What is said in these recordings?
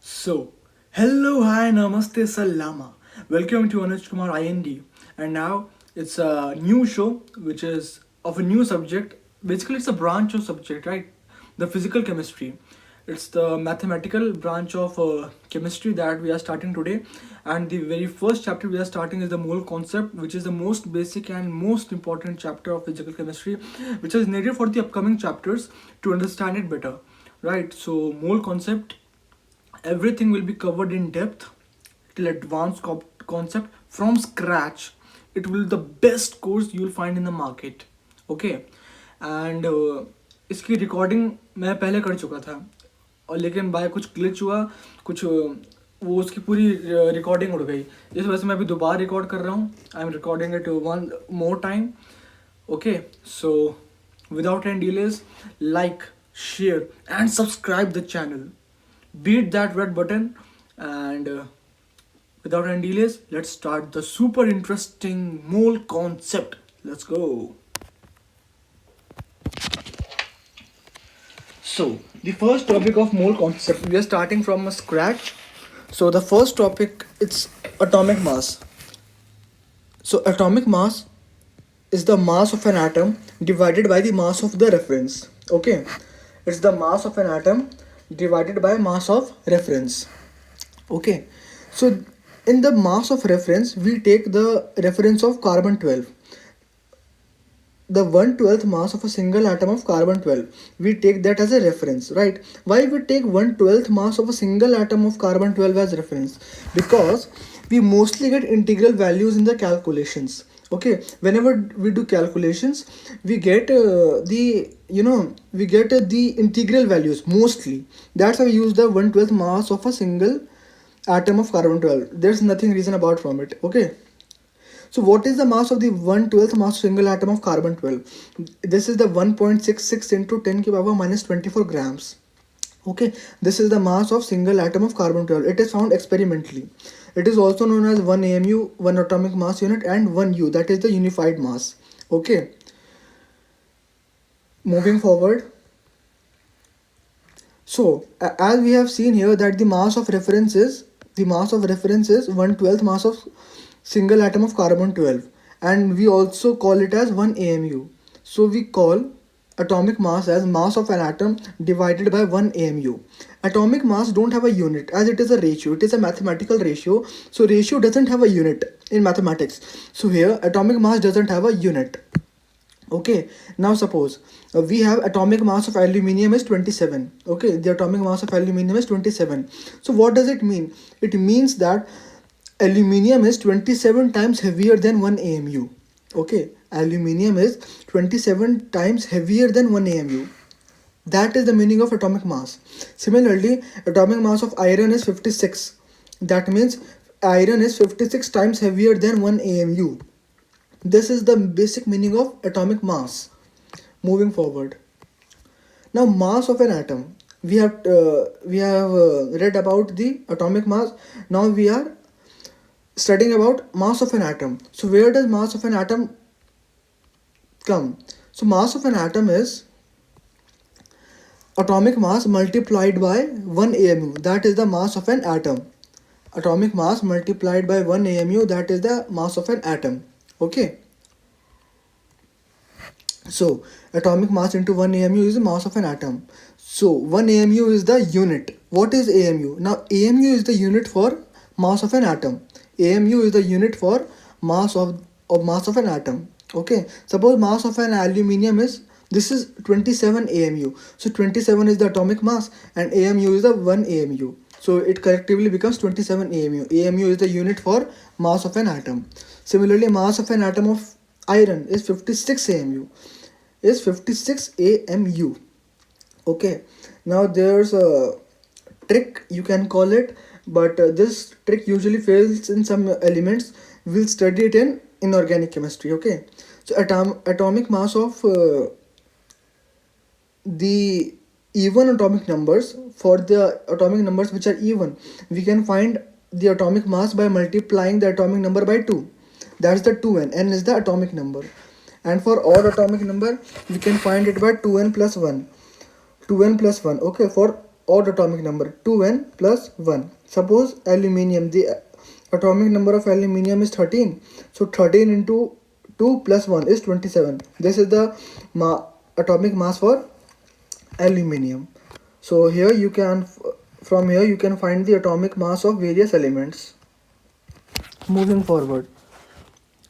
So, hello, hi, namaste, salama. Welcome to Anuj Kumar IND. And now it's a new show which is of a new subject. Basically, it's a branch of subject, right? The physical chemistry. It's the mathematical branch of chemistry that we are starting today. And the very first chapter we are starting is the mole concept, which is the most basic and most important chapter of physical chemistry, which is needed for the upcoming chapters to understand it better. Right, so mole concept, everything will be covered in depth till advanced concept from scratch. It will the best course you will find in the market. Okay, and इसकी recording मैं पहले कर चुका था, और लेकिन bye कुछ glitch हुआ, कुछ वो उसकी पूरी रिकॉर्डिंग उड़ गई। इस वजह से मैं अभी दोबारा रिकॉर्ड कर रहा हूँ। I am recording it one more time. Okay, so without any delays, like, share and subscribe the channel, beat that red button, and without any delays, let's start the super interesting mole concept. Let's go. So the first topic of mole concept, we are starting from a scratch. So the first topic, it's atomic mass. So atomic mass is the mass of an atom divided by the mass of the reference. Okay, it's the mass of an atom divided by mass of reference. Okay, so in the mass of reference, we take the reference of carbon 12, the 1/12th mass of a single atom of carbon 12. We take that as a reference, right? Why we take 1/12th mass of a single atom of carbon 12 as reference? Because we mostly get integral values in the calculations. Okay, whenever we do calculations, we get the integral values mostly. That's why we use the 1/12th mass of a single atom of carbon 12. There's nothing reason about from it. Okay, so what is the mass of the 1/12th mass single atom of carbon 12? This is the 1.66 into 10 to the power minus 24 grams. Okay, this is the mass of single atom of carbon 12. It is found experimentally. It is also known as 1 AMU, 1 atomic mass unit, and 1 U, that is the unified mass. Okay, moving forward. So as we have seen here that the mass of reference is 1/12th mass of single atom of carbon 12, and we also call it as 1 AMU. So we call atomic mass as mass of an atom divided by 1 AMU. Atomic mass don't have a unit, as it is a ratio. It is a mathematical ratio. So ratio doesn't have a unit in mathematics. So here atomic mass doesn't have a unit. Okay, now suppose we have atomic mass of aluminium is 27. Okay, the atomic mass of aluminium is 27. So what does it mean? It means that aluminium is 27 times heavier than 1 AMU. Okay, aluminium is 27 times heavier than 1 AMU. That is the meaning of atomic mass. Similarly, atomic mass of iron is 56. That means iron is 56 times heavier than 1 AMU. This is the basic meaning of atomic mass. Moving forward. Now, mass of an atom. We have read about the atomic mass. Now we are studying about mass of an atom. So where does mass of an atom come? So mass of an atom is atomic mass multiplied by 1 AMU. That is the mass of an atom. Atomic mass multiplied by 1 AMU. That is the mass of an atom. Okay, so atomic mass into 1 AMU is the mass of an atom. So 1 AMU is the unit. What is AMU? Now AMU is the unit for mass of an atom. AMU is the unit for mass of an atom. Okay, suppose mass of an aluminium is, this is 27 AMU. So 27 is the atomic mass and AMU is the 1 AMU. So it collectively becomes 27 AMU. AMU is the unit for mass of an atom. Similarly, mass of an atom of iron is 56 AMU. Is 56 AMU. Okay, now there's a trick, you can call it, but this trick usually fails in some elements. We'll study it in inorganic chemistry. Okay, so atomic mass of the even atomic numbers, for the atomic numbers which are even, we can find the atomic mass by multiplying the atomic number by 2. That's the 2n. N is the atomic number. And for odd atomic number, we can find it by 2n plus 1. 2n plus 1. Okay, for odd atomic number 2n plus 1. Suppose aluminium, the atomic number of aluminium is 13. So 13 into 2 plus 1 is 27. This is the atomic mass for aluminium. So here you can, from here you can find the atomic mass of various elements. Moving forward.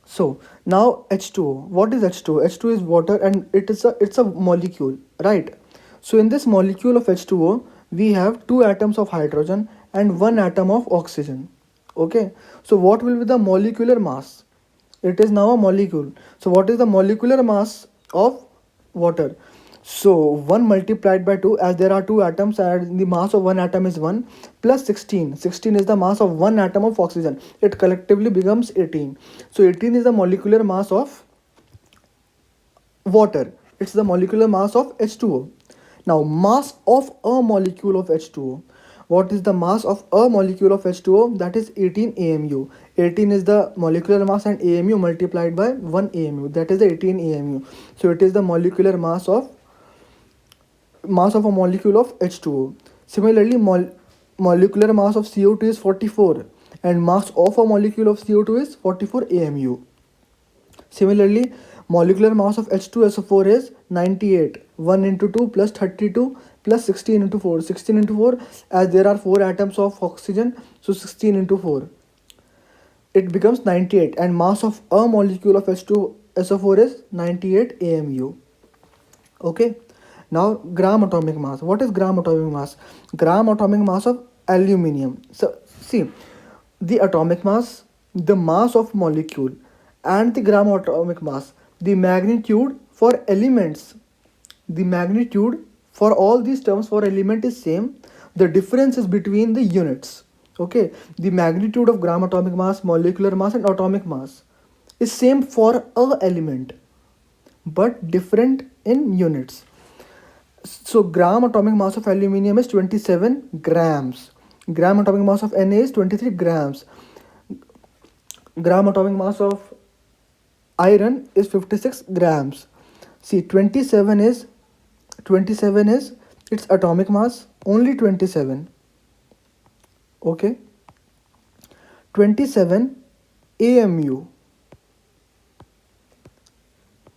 So now H2O. What is H2O? H2O is water and it's a molecule, right? So in this molecule of H2O, we have two atoms of hydrogen and one atom of oxygen. Okay. So what will be the molecular mass? It is now a molecule. So what is the molecular mass of water? So 1 multiplied by 2, as there are two atoms and the mass of one atom is 1, plus 16. 16 is the mass of one atom of oxygen. It collectively becomes 18. So 18 is the molecular mass of water. It's the molecular mass of H2O. Now mass of a molecule of H2O. What is the mass of a molecule of H2O? That is 18 AMU. 18 is the molecular mass and AMU multiplied by 1 AMU. That is the 18 AMU. So it is the molecular mass of a molecule of H2O. Similarly, molecular mass of CO2 is 44 and mass of a molecule of CO2 is 44 AMU. Similarly, molecular mass of H2SO4 is 98. 1 into 2 plus 32 plus 16 into 4. 16 into 4, as there are 4 atoms of oxygen, so 16 into 4. It becomes 98 and mass of a molecule of H2SO4 is 98 AMU. Okay. Now gram atomic mass. What is gram atomic mass? Gram atomic mass of aluminium. So see, the atomic mass, the mass of molecule and the gram atomic mass, the magnitude for elements, the magnitude for all these terms for element is same. The difference is between the units. Okay, the magnitude of gram atomic mass, molecular mass and atomic mass is same for a element but different in units. So gram atomic mass of aluminium is 27 grams. Gram atomic mass of Na is 23 grams. Gram atomic mass of iron is 56 grams. See, 27 is its atomic mass, only 27. Okay. 27 AMU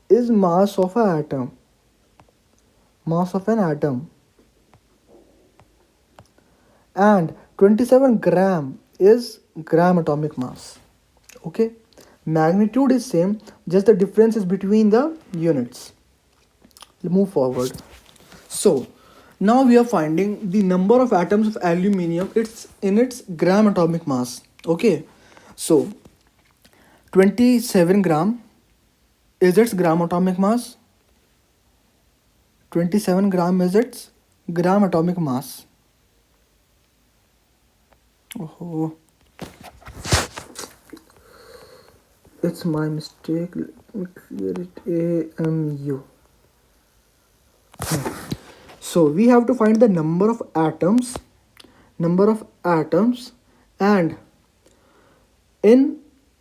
is mass of an atom. Mass of an atom. And 27 gram is gram atomic mass. Okay. Magnitude is same, just the difference is between the units. Move forward. So now we are finding the number of atoms of aluminium. It's in its gram atomic mass. Okay. So 27 gram is its gram atomic mass. 27 gram is its gram atomic mass. Oh, it's my mistake. Let me clear it. AMU. So we have to find the number of atoms and in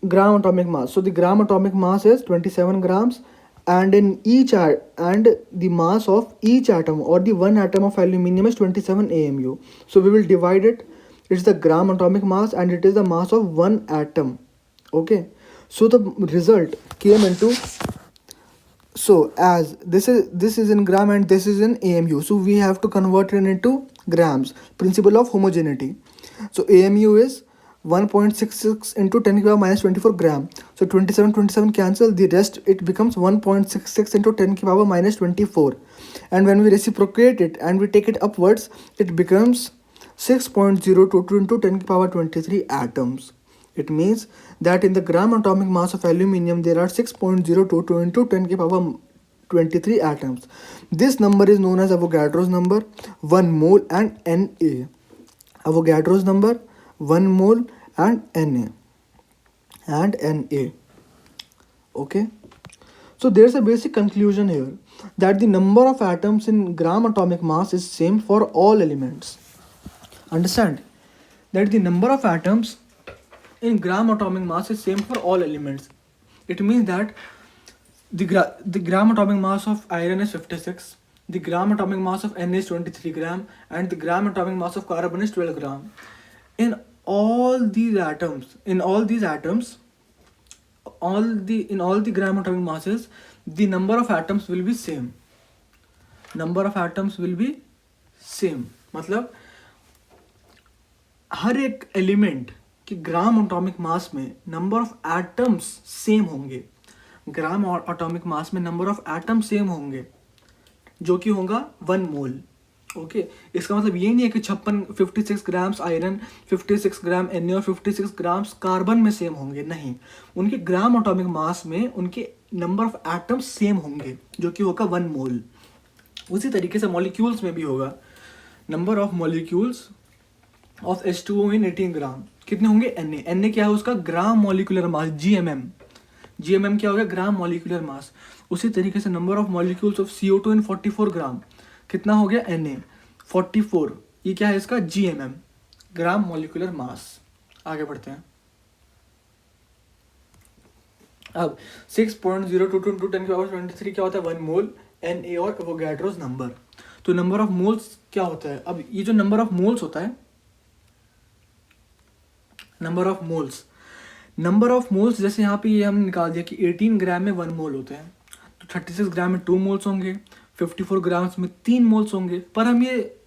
gram atomic mass. So the gram atomic mass is 27 grams and in each and the mass of each atom or the one atom of aluminium is 27 AMU. So we will divide it. It's the gram atomic mass and it is the mass of one atom. Okay. So the result came into, so as this is in gram and this is in AMU, so we have to convert it into grams. Principle of homogeneity. So AMU is 1.66 into 10 to the power minus 24 gram. So 27 cancel, the rest it becomes 1.66 into 10 to the power minus 24. And when we reciprocate it and we take it upwards, it becomes 6.022 into 10 to the power 23 atoms. It means that in the gram atomic mass of aluminium there are 6.022 into 10 to the power 23 atoms. This number is known as Avogadro's number, 1 mole and Na. Avogadro's number, 1 mole and Na. Okay. So there's a basic conclusion here that the number of atoms in gram atomic mass is same for all elements. Understand that the number of atoms in gram atomic mass is same for all elements. It means that the gram atomic mass of iron is 56, the gram atomic mass of N is 23 gram and the gram atomic mass of carbon is 12 gram. In all these atoms, in all the gram atomic masses, the number of atoms will be same. Number of atoms will be same. मतलब हर एक element के gram atomic mass में number of atoms same होंगे. Gram atomic mass में number of atoms same होंगे, जो कि होगा 1 मोल. ओके, इसका मतलब ये नहीं है कि 56 ग्राम्स आयरन, 56 ग्राम Na और 56 ग्राम्स कार्बन में सेम होंगे. नहीं, उनके ग्राम एटॉमिक मास में उनके नंबर ऑफ एटम्स सेम होंगे, जो कि होगा 1 मोल. उसी तरीके से मॉलिक्यूल्स में भी होगा. Number of molecules of H2O इन 18 ग्राम कितने होंगे? Na क्या है उसका? ग्राम मॉलिक्यूलर मास, GMM क्या हो गया? Gram molecular mass. उसी तरीके से number of molecules of CO2 इन 44 ग्राम कितना हो गया? Na 44. ये क्या है इसका? GMM, gram molecular mass. आगे बढ़ते हैं. अब 6.02 × 10⁻23 क्या होता है? 1 मोल. Na और एवोगैड्रोस नंबर. तो नंबर ऑफ मोल्स क्या होता है? अब ये जो नंबर ऑफ मोल्स होता है, नंबर ऑफ मोल्स जैसे यहाँ पे ये हमने निकाल दिया कि 18 ग्राम में 1 मोल होते हैं, तो 36 ग्राम में 2 मोल्स होंगे, 54 ग्राम्स में 3 मोल्स होंगे. पर हम ये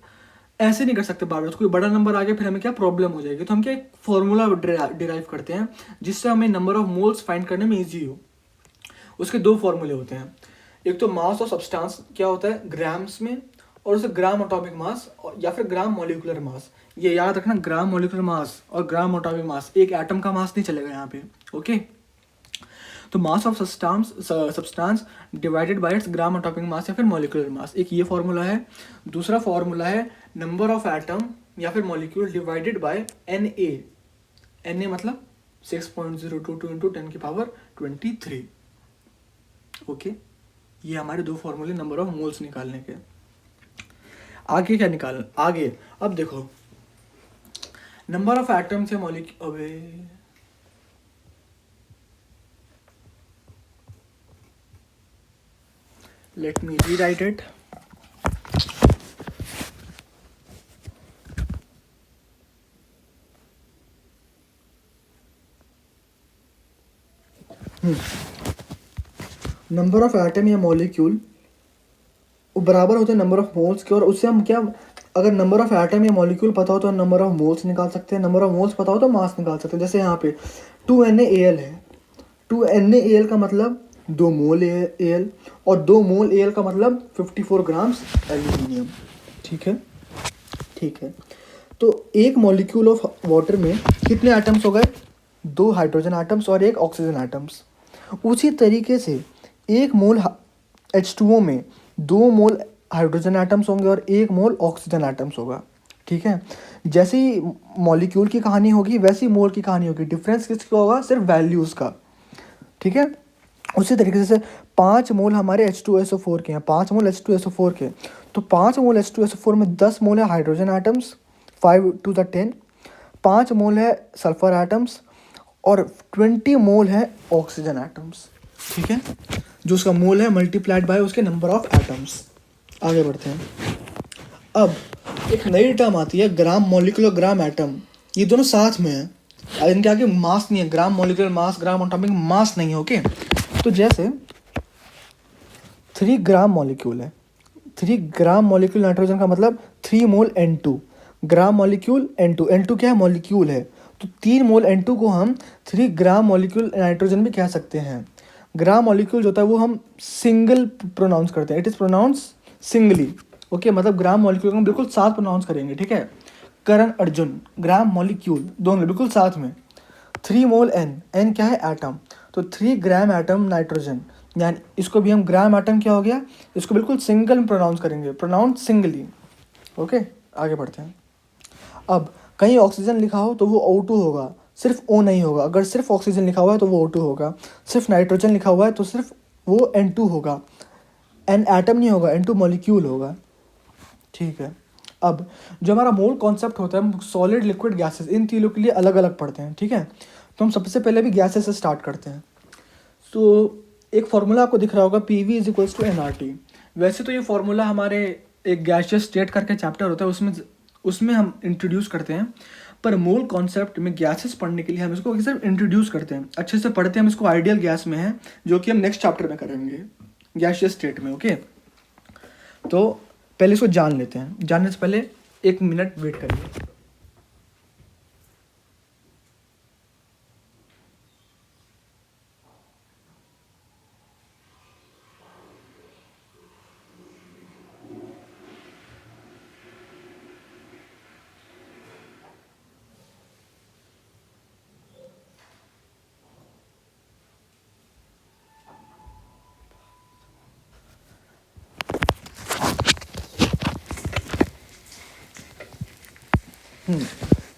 ऐसे नहीं कर सकते बार बार. कोई बड़ा नंबर आ गया फिर हमें क्या प्रॉब्लम हो जाएगी. तो हम क्या एक फॉर्मूला डिराइव करते हैं जिससे हमें नंबर ऑफ मोल्स फाइंड करने में ईजी हो. उसके 2 फॉर्मूले होते हैं. एक तो मास ऑफ सब्सटेंस क्या होता है ग्राम्स में, और उसे ग्राम एटॉमिक मास या फिर ग्राम मॉलिक्यूलर मास. ये याद रखना, ग्राम मॉलिक्यूलर मास और ग्राम एटॉमिक मास, एक एटम का मास नहीं चलेगा यहाँ पे. ओके, तो mass of substance divided by it's gram atomic mass या फिर मॉलिक्यूलर मास, एक ये फॉर्मूला है. दूसरा फॉर्मूला है नंबर ऑफ एटम या फिर मॉलिक्यूल डिवाइडेड बाय Na मतलब 6.022 × 10⁻23. ओके, ये हमारे 2 फॉर्मूले नंबर ऑफ मोल्स निकालने के. आगे क्या निकालना? आगे अब देखो, नंबर ऑफ एटम्स या मॉलिक्यूल. अबे let me rewrite it. Number of atom या मॉलिक्यूल वो बराबर होते हैं नंबर ऑफ मोल्स के, और उससे हम क्या, अगर नंबर ऑफ एटम या मॉलिक्यूल पता हो तो नंबर ऑफ मोल्स निकाल सकते हैं, नंबर ऑफ मोल्स पता हो तो मास निकाल सकते हैं. जैसे यहाँ पे 2NaAl है, 2NaAl का मतलब 2 मोल Al, और 2 मोल Al का मतलब 54 ग्राम्स एल्यूमिनियम. ठीक है. तो एक मॉलिक्यूल ऑफ वाटर में कितने एटम्स हो गए? 2 हाइड्रोजन एटम्स और 1 ऑक्सीजन एटम्स. उसी तरीके से 1 मोल H2O में 2 मोल हाइड्रोजन एटम्स होंगे और 1 मोल ऑक्सीजन एटम्स होगा. ठीक है. जैसी मॉलिक्यूल की कहानी होगी वैसी मोल की कहानी होगी. डिफरेंस किसका होगा? सिर्फ वैल्यूज़ का. ठीक है. उसी तरीके से 5 मोल हमारे H2SO4 के हैं, 5 मोल H2SO4 के, तो 5 मोल H2SO4 में 10 मोल है हाइड्रोजन एटम्स, 5 to the 10, 5 मोल है सल्फर एटम्स और 20 मोल है ऑक्सीजन एटम्स. ठीक है, जो उसका मोल है मल्टीप्लाइड बाय उसके नंबर ऑफ एटम्स. आगे बढ़ते हैं. अब एक नई टर्म आती है ग्राम मॉलिक्यूलर ग्राम एटम. ये दोनों साथ में है, इनके आगे मास नहीं है. Gram molecular mass, gram atomic mass नहीं है. ओके, तो जैसे 3 ग्राम मॉलिक्यूल है, 3 ग्राम मॉलिक्यूल नाइट्रोजन का मतलब 3 मोल N2, ग्राम मॉलिक्यूल N2 क्या है? मॉलिक्यूल है. तो 3 मोल N2 को हम 3 ग्राम मॉलिक्यूल नाइट्रोजन भी कह सकते हैं. ग्राम मॉलिक्यूल जो होता है वो हम सिंगल प्रोनाउंस करते हैं, it is pronounce singly. Okay, मतलब ग्राम मॉलिक्यूल को हम बिल्कुल साथ प्रोनाउंस करेंगे. ठीक है, करण अर्जुन, ग्राम मॉलिक्यूल दोनों बिल्कुल साथ में. 3 मोल N क्या है? एटम. तो 3 ग्राम एटम नाइट्रोजन, यानी इसको भी हम ग्राम एटम क्या हो गया, इसको बिल्कुल सिंगल में प्रोनाउंस करेंगे, प्रोनाउंस सिंगली. ओके, आगे बढ़ते हैं. अब कहीं ऑक्सीजन लिखा हो तो वो O2 होगा, सिर्फ O नहीं होगा. अगर सिर्फ ऑक्सीजन लिखा हुआ है तो वो O2 होगा, सिर्फ नाइट्रोजन लिखा हुआ है तो सिर्फ वो N2 होगा. N एटम नहीं होगा, N2 मॉलिक्यूल होगा. ठीक है. अब जो हमारा मोल कॉन्सेप्ट होता है, हम सॉलिड लिक्विड गैसेस इन तीनों के लिए अलग अलग पढ़ते हैं. ठीक है, तो हम सबसे पहले भी गैसेस से स्टार्ट करते हैं. तो एक फॉर्मूला आपको दिख रहा होगा, PV = nRT. वैसे तो ये फॉर्मूला हमारे एक गैसियस स्टेट करके चैप्टर होता है, उसमें हम इंट्रोड्यूस करते हैं, पर मूल कॉन्सेप्ट में गैसेस पढ़ने के लिए हम इसको सिर्फ इंट्रोड्यूस करते हैं, अच्छे से पढ़ते हैं हम इसको। आइडियल गैस में है जो कि हम नेक्स्ट चैप्टर में करेंगे, गैसियस स्टेट में। ओके, तो पहले इसको जान लेते हैं। जानने से पहले 1 मिनट वेट करिए।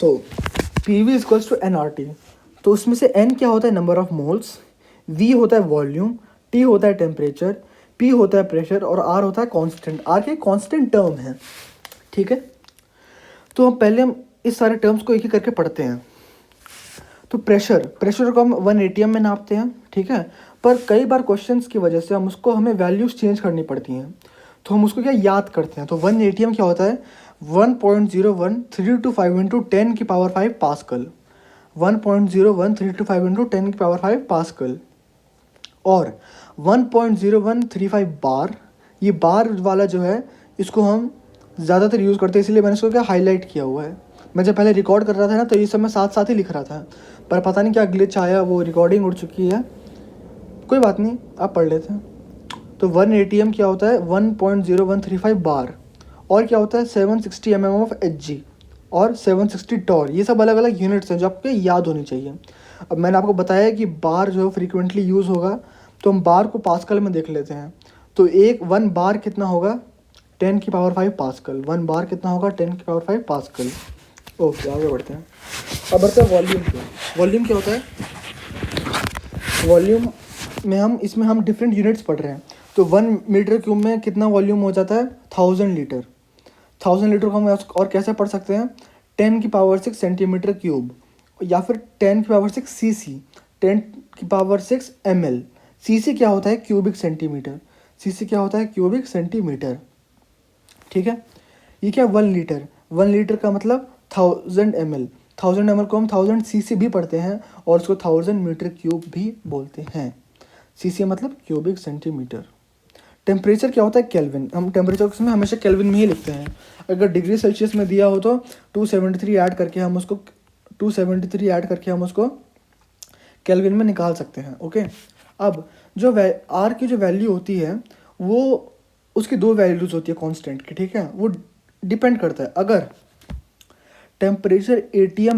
तो P V equals to N R T. तो उसमें से एन क्या होता है, नंबर ऑफ मोल्स, वी होता है वॉल्यूम, टी होता है टेम्परेचर, पी होता है प्रेशर और आर होता है कांस्टेंट। आर के कांस्टेंट टर्म है, ठीक है। तो हम इस सारे टर्म्स को एक एक करके पढ़ते हैं। तो प्रेशर को हम 1 atm में नापते हैं, ठीक है। पर कई बार क्वेश्चंस की वजह से हमें वैल्यूज चेंज करनी पड़ती हैं, तो हम उसको क्या याद करते हैं। तो 1 atm क्या होता है, 1.01325 इंटू 10 की पावर 5 पास्कल, 1.01325 इंटू 10 की पावर 5 पास्कल। और 1.0135 बार, ये बार वाला जो है इसको हम ज़्यादातर यूज़ करते हैं, इसलिए मैंने इसको क्या हाईलाइट किया हुआ है। मैं जब पहले रिकॉर्ड कर रहा था ना, तो ये सब मैं साथ साथ ही लिख रहा था, पर पता नहीं क्या ग्लिच आया, वो रिकॉर्डिंग उड़ चुकी है। कोई बात नहीं, आप पढ़ लेते हैं। तो 1 atm क्या होता है, 1.0135 बार। और क्या होता है, 760 mm ऑफ Hg और 760 टॉर। ये सब अलग अलग यूनिट्स हैं जो आपको याद होनी चाहिए। अब मैंने आपको बताया कि बार जो फ्रीक्वेंटली यूज़ होगा, तो हम बार को पास्कल में देख लेते हैं। तो 1 बार कितना होगा, 10 की पावर 5 पास्कल। 1 बार कितना होगा, 10 की पावर 5 पास्कल। ओके, आगे बढ़ते हैं। अब बढ़ते हैं वॉल्यूम पे। वॉल्यूम क्या होता है, वॉल्यूम में इसमें हम डिफरेंट यूनिट्स पढ़ रहे हैं। तो 1 मीटर क्यूब में कितना वॉल्यूम हो जाता है, 1000 लीटर। 1000 लीटर को हम और कैसे पढ़ सकते हैं, 10 की पावर 6 सेंटीमीटर क्यूब, या फिर 10 की पावर 6 cc, 10 की पावर 6 ml। cc क्या होता है, क्यूबिक सेंटीमीटर। cc क्या होता है, क्यूबिक सेंटीमीटर, ठीक है। ये क्या, 1 लीटर, 1 लीटर का मतलब 1000 ml। 1000 ml को हम 1000 cc भी पढ़ते हैं और उसको 1000 मीटर क्यूब भी बोलते हैं। cc मतलब क्यूबिक सेंटीमीटर। टेम्परेचर क्या होता है, केल्विन। हम टेम्परेचर में हमेशा केल्विन में ही लिखते हैं। अगर डिग्री सेल्सियस में दिया हो तो 273 ऐड करके हम उसको केल्विन में निकाल सकते हैं। ओके, अब जो आर की जो वैल्यू होती है, वो उसकी 2 वैल्यूज होती है कांस्टेंट की, ठीक है। वो डिपेंड करता है, अगर टेम्परेचर एटीएम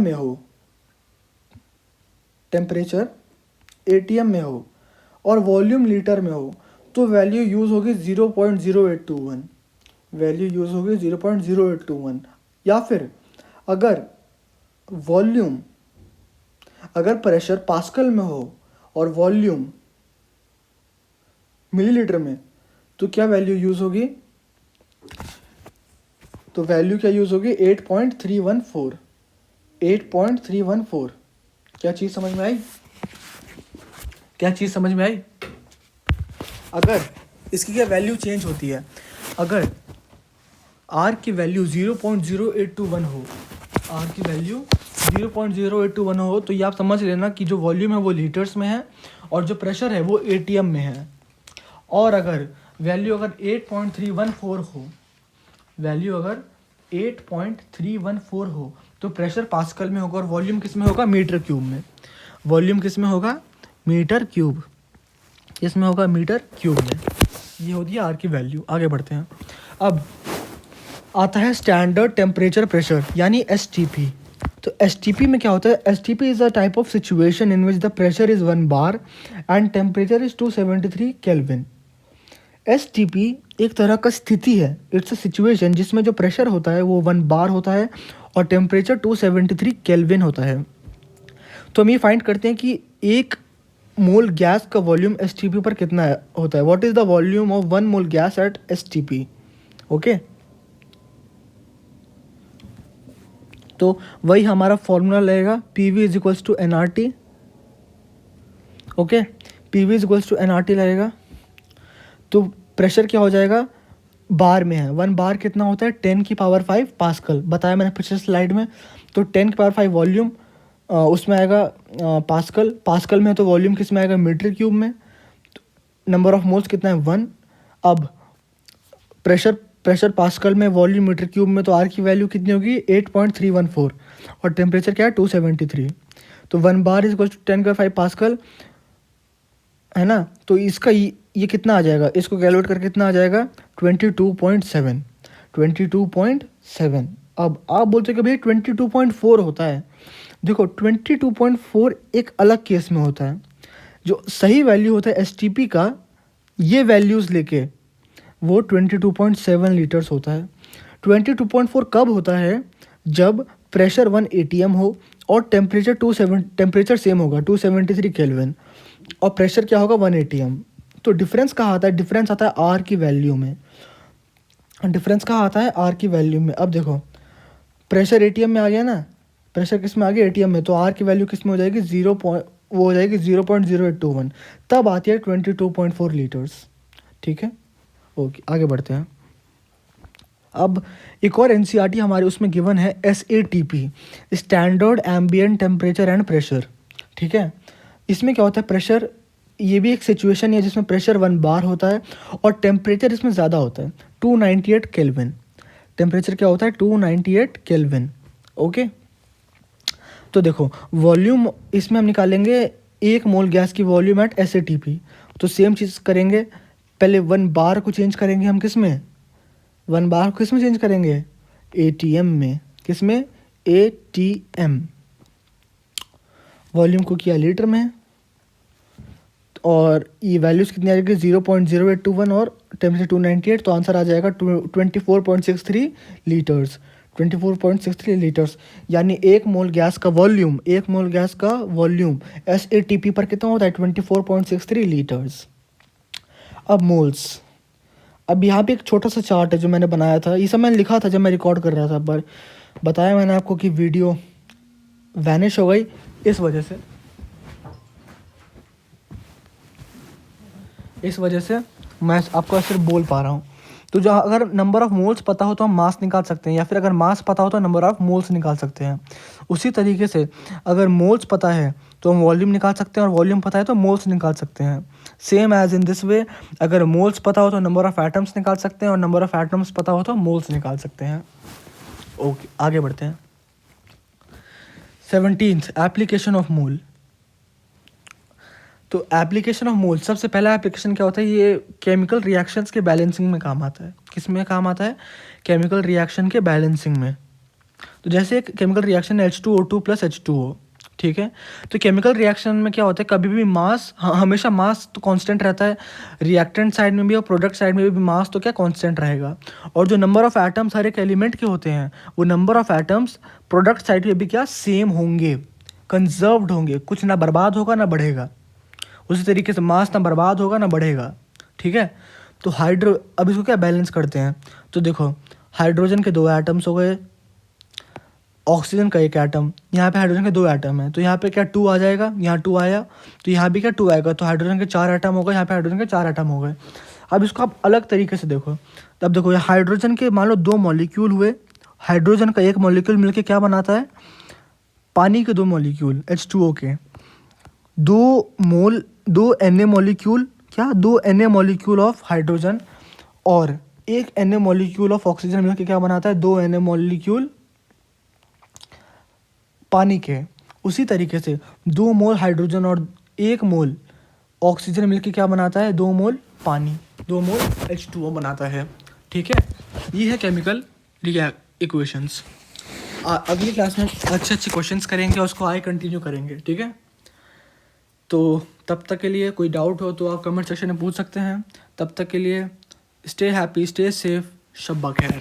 में हो और वॉल्यूम लीटर में हो, तो वैल्यू यूज़ होगी 0.0821, वैल्यू यूज़ होगी 0.0821। या फिर अगर प्रेशर पास्कल में हो और वॉल्यूम मिलीलीटर में, तो क्या वैल्यू यूज़ होगी, तो वैल्यू क्या यूज़ होगी, 8.314। क्या चीज़ समझ में आई, अगर इसकी क्या वैल्यू चेंज होती है, अगर आर की वैल्यू 0.0821 हो, आर की वैल्यू 0.0821 हो, तो ये आप समझ लेना कि जो वॉल्यूम है वो लीटर्स में है और जो प्रेशर है वो एटीएम में है। और अगर वैल्यू 8.314 हो, वैल्यू अगर 8.314 हो, तो प्रेशर पास्कल में होगा और वॉल्यूम किस में होगा, मीटर क्यूब में। वॉल्यूम किस में होगा, मीटर क्यूब, इसमें होगा मीटर क्यूब में। ये होती है आर की वैल्यू। आगे बढ़ते हैं। अब आता है स्टैंडर्ड टेम्परेचर प्रेशर, यानी STP। तो STP में क्या होता है, STP is a type of situation in which the pressure is 1 bar and temperature is 273 kelvin. STP एक तरह का स्थिति है, इट्स अ सिचुएशन जिसमें जो प्रेशर होता है वो 1 बार होता है और टेम्परेचर 273 केल्विन होता है। तो हम ये फाइंड करते हैं कि 1 मोल गैस का वॉल्यूम STP पर कितना होता है। What is the volume of 1 mole gas at STP। Okay, तो वही हमारा फॉर्मूला लगेगा, PV is equals to NRT। Okay, PV is equals to NRT लगेगा। तो प्रेशर क्या हो जाएगा, बार में है, 1 बार कितना होता है 10⁵ पास्कल, बताया मैंने पिछले स्लाइड में। तो 10⁵ वॉल्यूम उसमें आएगा पास्कल, पास्कल में, तो वॉल्यूम किस में आएगा मीटर क्यूब में। नंबर ऑफ मोल्स कितना है 1। अब प्रेशर पास्कल में, वॉल्यूम मीटर क्यूब में, तो आर की वैल्यू कितनी होगी 8.314 और टेम्परेचर क्या है 273। तो 1 bar is equal to 10⁵ pascal है ना। तो इसका ये कितना आ जाएगा, इसको कैलकुलेट करके कितना आ जाएगा 22.7। 22.7। अब आप बोलते हो कि भाई 22.4 होता है। देखो 22.4 एक अलग केस में होता है, जो सही वैल्यू होता है STP का, ये वैल्यूज़ लेके वो 22.7 लीटर्स होता है। 22.4 कब होता है, जब प्रेशर 1 ATM हो और टेम्परेचर सेम होगा 273 केल्विन और प्रेशर क्या होगा 1 ATM। तो डिफरेंस कहाँ आता है, डिफरेंस आता है आर की वैल्यू में। डिफरेंस कहाँ आता है, आर की वैल्यू में। अब देखो प्रेशर ATM में आ गया ना, प्रेशर किस में आ गया ATM में, तो आर की वैल्यू किस में हो जाएगी 0.0821, तब आती है 22.4 लीटर्स। ठीक है, ओके आगे बढ़ते हैं। अब एक और NCERT हमारे उसमें गिवन है SATP, standard ambient temperature and pressure. ठीक है, इसमें क्या होता है, प्रेशर, ये भी एक सिचुएशन है जिसमें प्रेशर 1 बार होता है और टेम्परेचर इसमें ज़्यादा होता है 298 केल्विन। टेम्परेचर क्या होता है 298 केल्विन। ओके, तो देखो वॉल्यूम इसमें हम निकालेंगे 1 मोल गैस की वॉल्यूम एट SATP। तो सेम चीज़ करेंगे, पहले 1 बार को चेंज करेंगे हम किस में, 1 बार को किस में चेंज करेंगे ATM में। किस में, ATM। वॉल्यूम को किया लीटर में और ये वैल्यूज़ कितनी आ जाएगी 0.0821 और टेम्परेचर 298, तो आंसर आ जाएगा 24.63 लीटर्स। 24.63 लीटर्स, यानी 1 मोल गैस का वॉल्यूम, 1 मोल गैस का वॉल्यूम SATP पर कितना होता है 24.63 लीटर्स। अब मोल्स, अब यहाँ पे एक छोटा सा चार्ट है जो मैंने बनाया था, ये सब मैंने लिखा था जब मैं रिकॉर्ड कर रहा था, पर बताया मैंने आपको कि वीडियो वैनिश हो गई इस वजह से मैं आपको सिर्फ बोल पा रहा हूँ। तो जो अगर नंबर ऑफ़ मोल्स पता हो तो हम मास निकाल सकते हैं, या फिर अगर मास पता हो तो नंबर ऑफ़ मोल्स निकाल सकते हैं। उसी तरीके से अगर मोल्स पता है तो हम वॉल्यूम निकाल सकते हैं, और वॉल्यूम पता है तो मोल्स निकाल सकते हैं। Same as in this way, अगर मोल्स पता हो तो नंबर ऑफ़ एटम्स निकाल सकते हैं, और नंबर ऑफ़ एटम्स पता हो तो मोल्स निकाल सकते हैं। ओके आगे बढ़ते हैं। 17th application of mole. तो एप्लीकेशन ऑफ मोल, सबसे पहला एप्लीकेशन क्या होता है, ये केमिकल रिएक्शंस के बैलेंसिंग में काम आता है। किस में काम आता है, केमिकल रिएक्शन के बैलेंसिंग में। तो जैसे एक केमिकल रिएक्शन H2O2 + H2O, ठीक है। तो केमिकल रिएक्शन में क्या होता है, कभी भी मास, हमेशा मास तो कांस्टेंट रहता है, रिएक्टेंट साइड में भी और प्रोडक्ट साइड में भी मास तो क्या कांस्टेंट रहेगा। और जो नंबर ऑफ एटम्स हर एक एलिमेंट के होते हैं, वो number of atoms product side में भी क्या सेम होंगे, कंजर्व्ड होंगे, कुछ ना बर्बाद होगा ना बढ़ेगा। उसी तरीके से मास ना बर्बाद होगा ना बढ़ेगा। ठीक है, तो अब इसको क्या बैलेंस करते हैं, तो देखो हाइड्रोजन के 2 एटम्स हो गए, ऑक्सीजन का 1 एटम, यहाँ पे हाइड्रोजन के 2 एटम है, तो यहाँ पे क्या 2 आ जाएगा, यहाँ 2 आया, तो यहाँ भी क्या 2 आएगा, तो हाइड्रोजन के 4 एटम हो गए, यहाँ पे हाइड्रोजन के 4 एटम हो गए। अब इसको आप अलग तरीके से देखो, तब देखो हाइड्रोजन के मान लो 2 मॉलिक्यूल हुए, हाइड्रोजन का 1 मॉलिक्यूल मिलके क्या बनाता है, पानी के 2 मॉलिक्यूल H2O के, 2 Na मॉलिक्यूल, क्या 2 Na मॉलिक्यूल ऑफ हाइड्रोजन और 1 Na मॉलिक्यूल ऑफ ऑक्सीजन मिलकर क्या बनाता है, 2 Na मॉलिक्यूल पानी के। उसी तरीके से 2 मोल हाइड्रोजन और 1 मोल ऑक्सीजन मिलकर क्या बनाता है, 2 मोल पानी, 2 मोल H2O बनाता है। ठीक है, ये है केमिकल इक्वेशंस। अगली क्लास में अच्छे क्वेश्चंस करेंगे और उसको आगे कंटिन्यू करेंगे। ठीक है, तो तब तक के लिए कोई डाउट हो तो आप कमेंट सेक्शन में पूछ सकते हैं। तब तक के लिए स्टे हैप्पी, स्टे सेफ, शब्बा खैर।